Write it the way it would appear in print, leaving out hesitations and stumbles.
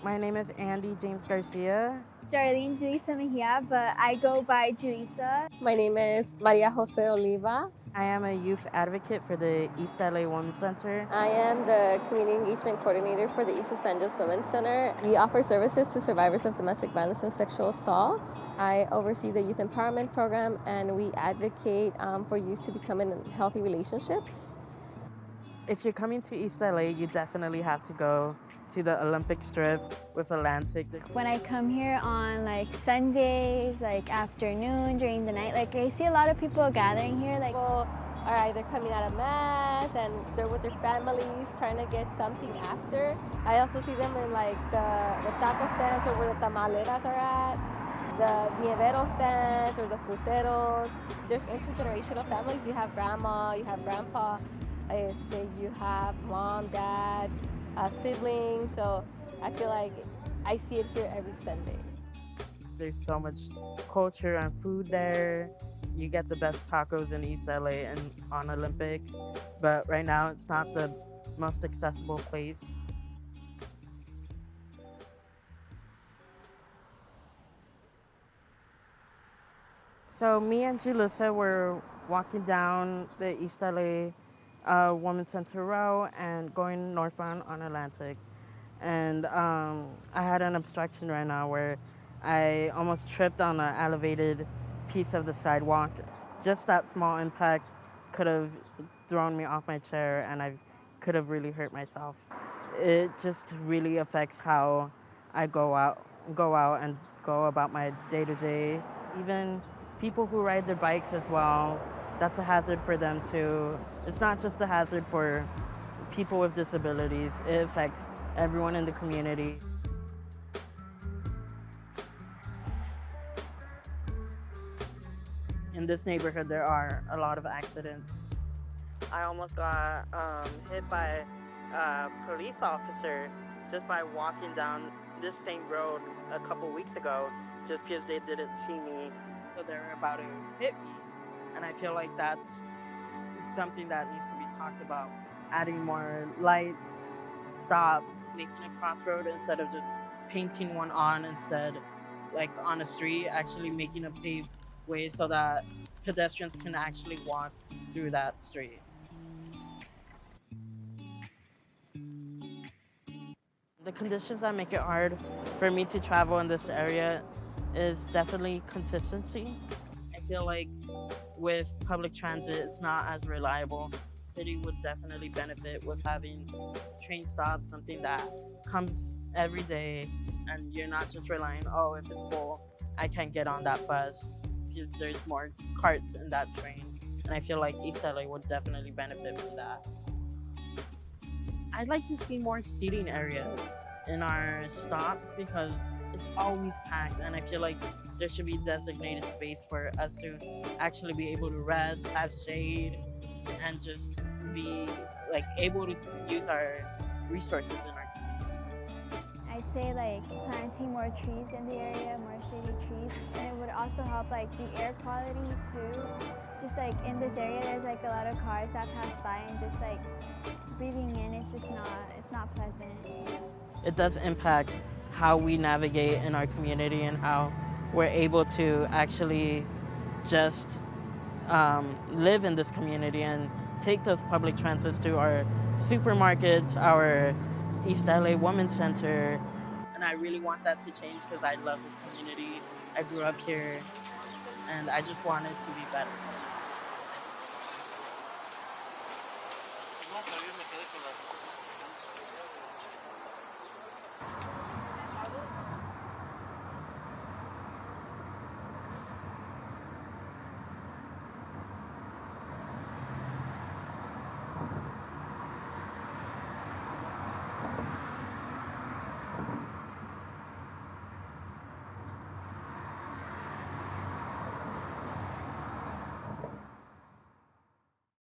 My name is Andy James Garcia. Darlyn Julissa Mejia, but I go by Julissa. My name is Maria Jose Oliva. I am a youth advocate for the East LA Women's Center. I am the Community Engagement Coordinator for the East Los Angeles Women's Center. We offer services to survivors of domestic violence and sexual assault. I oversee the Youth Empowerment Program, and we advocate for youth to become in healthy relationships. If you're coming to East LA, you definitely have to go to the Olympic Strip with Atlantic. When I come here on Sundays, afternoon, during the night, I see a lot of people gathering here. People are either coming out of mass and they're with their families trying to get something after. I also see them in the taco stands or where the tamaleras are at, the nievero stands or the fruteros. There's intergenerational families. You have grandma, you have grandpa, you have mom, dad, siblings. So I feel like I see it here every Sunday. There's so much culture and food there. You get the best tacos in East LA and on Olympic, but right now it's not the most accessible place. So me and Julissa were walking down the East LA Women's Center Row and going northbound on Atlantic. And I had an obstruction right now where I almost tripped on an elevated piece of the sidewalk. Just that small impact could have thrown me off my chair and I could have really hurt myself. It just really affects how I go out and go about my day-to-day. Even people who ride their bikes as well, that's a hazard for them too. It's not just a hazard for people with disabilities, it affects everyone in the community. In this neighborhood, there are a lot of accidents. I almost got hit by a police officer just by walking down this same road a couple weeks ago, just because they didn't see me. So they're about to hit me. And I feel like that's something that needs to be talked about. Adding more lights, stops, making a crossroad instead of just painting one on instead, like on a street, actually making a paved way so that pedestrians can actually walk through that street. The conditions that make it hard for me to travel in this area is definitely consistency. I feel like with public transit, it's not as reliable. The city would definitely benefit with having train stops, something that comes every day, and you're not just relying, oh, if it's full, I can't get on that bus, because there's more carts in that train. And I feel like East LA would definitely benefit from that. I'd like to see more seating areas in our stops because it's always packed, and I feel like there should be designated space for us to actually be able to rest, have shade, and just be able to use our resources in our community. I'd say planting more trees in the area, more shady trees, and it would also help the air quality too. Just in this area, there's a lot of cars that pass by, and just breathing in, it's not pleasant. It does impact how we navigate in our community and how we're able to actually just live in this community and take those public transits to our supermarkets, our East LA Women's Center. And I really want that to change because I love this community. I grew up here and I just want it to be better.